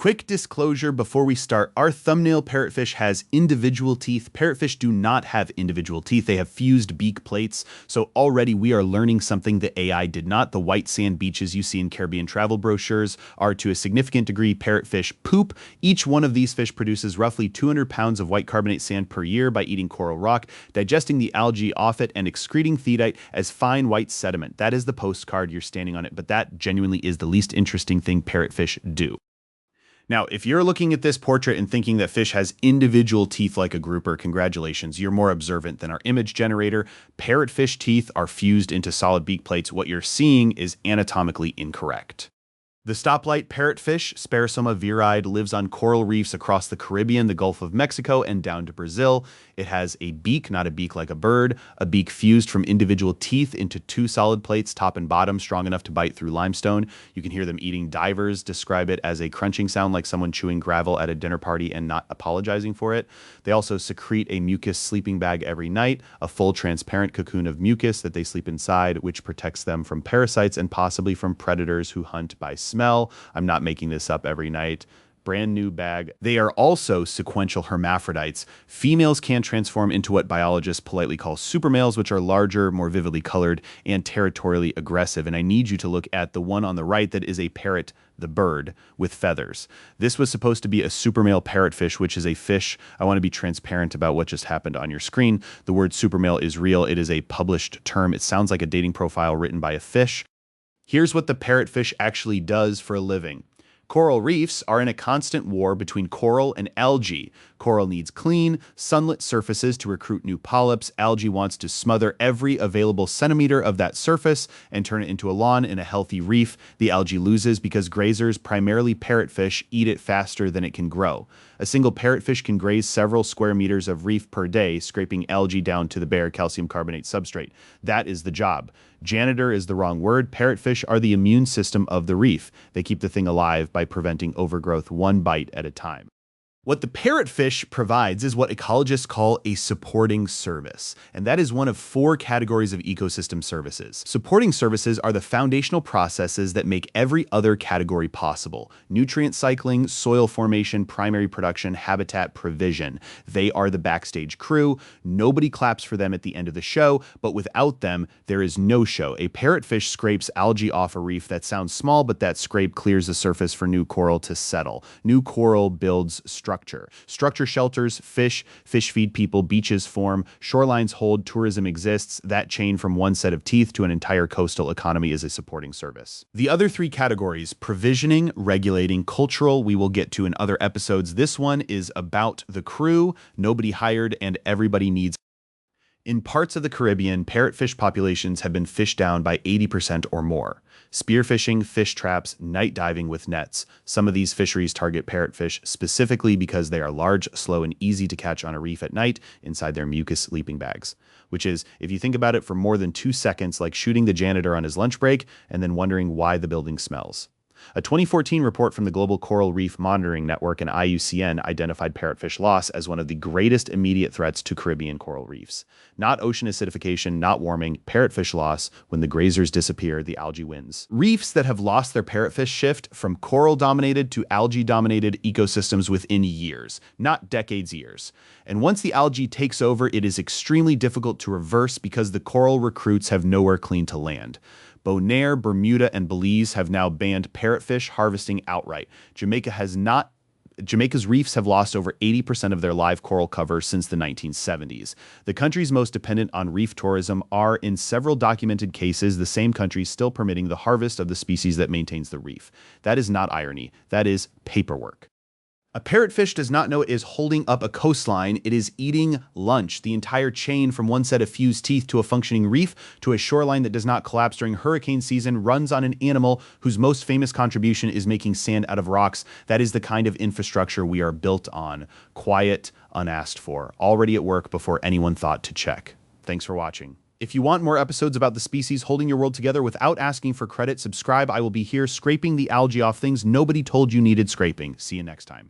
Quick disclosure before we start, our thumbnail parrotfish has individual teeth. Parrotfish do not have individual teeth. They have fused beak plates. So already we are learning something that AI did not. The white sand beaches you see in Caribbean travel brochures are to a significant degree parrotfish poop. Each one of these fish produces roughly 200 pounds of white carbonate sand per year by eating coral rock, digesting the algae off it, and excreting theodite as fine white sediment. That is the postcard, you're standing on it, but that genuinely is the least interesting thing parrotfish do. Now, if you're looking at this portrait and thinking that fish has individual teeth like a grouper, congratulations, you're more observant than our image generator. Parrotfish teeth are fused into solid beak plates. What you're seeing is anatomically incorrect. The stoplight parrotfish, Sparosoma viride, lives on coral reefs across the Caribbean, the Gulf of Mexico, and down to Brazil. It has a beak, not a beak like a bird, a beak fused from individual teeth into two solid plates, top and bottom, strong enough to bite through limestone. You can hear them eating. Divers describe it as a crunching sound like someone chewing gravel at a dinner party and not apologizing for it. They also secrete a mucus sleeping bag every night, a full transparent cocoon of mucus that they sleep inside, which protects them from parasites and possibly from predators who hunt by smell. I'm not making this up every night. Brand new bag. They are also sequential hermaphrodites. Females can transform into what biologists politely call supermales, which are larger, more vividly colored, and territorially aggressive. And I need you to look at the one on the right that is a parrot, the bird, with feathers. This was supposed to be a supermale parrotfish, which is a fish. I want to be transparent about what just happened on your screen. The word supermale is real. It is a published term. It sounds like a dating profile written by a fish. Here's what the parrotfish actually does for a living. Coral reefs are in a constant war between coral and algae. Coral needs clean, sunlit surfaces to recruit new polyps. Algae wants to smother every available centimeter of that surface and turn it into a lawn in a healthy reef. The algae loses because grazers, primarily parrotfish, eat it faster than it can grow. A single parrotfish can graze several square meters of reef per day, scraping algae down to the bare calcium carbonate substrate. That is the job. Janitor is the wrong word. Parrotfish are the immune system of the reef. They keep the thing alive by preventing overgrowth one bite at a time. What the parrotfish provides is what ecologists call a supporting service, and that is one of four categories of ecosystem services. Supporting services are the foundational processes that make every other category possible: nutrient cycling, soil formation, primary production, habitat provision. They are the backstage crew. Nobody claps for them at the end of the show, but without them, there is no show. A parrotfish scrapes algae off a reef. That sounds small, but that scrape clears the surface for new coral to settle. New coral builds structure. Structure shelters fish, fish feed people, beaches form, shorelines hold, tourism exists. That chain from one set of teeth to an entire coastal economy is a supporting service. The other three categories: provisioning, regulating, cultural, we will get to in other episodes. This one is about the crew, nobody hired, and everybody needs. In parts of the Caribbean, parrotfish populations have been fished down by 80% or more. Spearfishing, fish traps, night diving with nets. Some of these fisheries target parrotfish specifically because they are large, slow, and easy to catch on a reef at night inside their mucus sleeping bags. Which is, if you think about it for more than 2 seconds, like shooting the janitor on his lunch break and then wondering why the building smells. A 2014 report from the Global Coral Reef Monitoring Network and IUCN identified parrotfish loss as one of the greatest immediate threats to Caribbean coral reefs. Not ocean acidification, not warming, parrotfish loss. When the grazers disappear, the algae wins. Reefs that have lost their parrotfish shift from coral-dominated to algae-dominated ecosystems within years, not decades, years. And once the algae takes over, it is extremely difficult to reverse because the coral recruits have nowhere clean to land. Bonaire, Bermuda, and Belize have now banned parrotfish harvesting outright. Jamaica's reefs have lost over 80% of their live coral cover since the 1970s. The countries most dependent on reef tourism are, in several documented cases, the same countries still permitting the harvest of the species that maintains the reef. That is not irony. That is paperwork. A parrotfish does not know it is holding up a coastline. It is eating lunch. The entire chain from one set of fused teeth to a functioning reef to a shoreline that does not collapse during hurricane season runs on an animal whose most famous contribution is making sand out of rocks. That is the kind of infrastructure we are built on. Quiet, unasked for. Already at work before anyone thought to check. Thanks for watching. If you want more episodes about the species holding your world together without asking for credit, subscribe. I will be here scraping the algae off things nobody told you needed scraping. See you next time.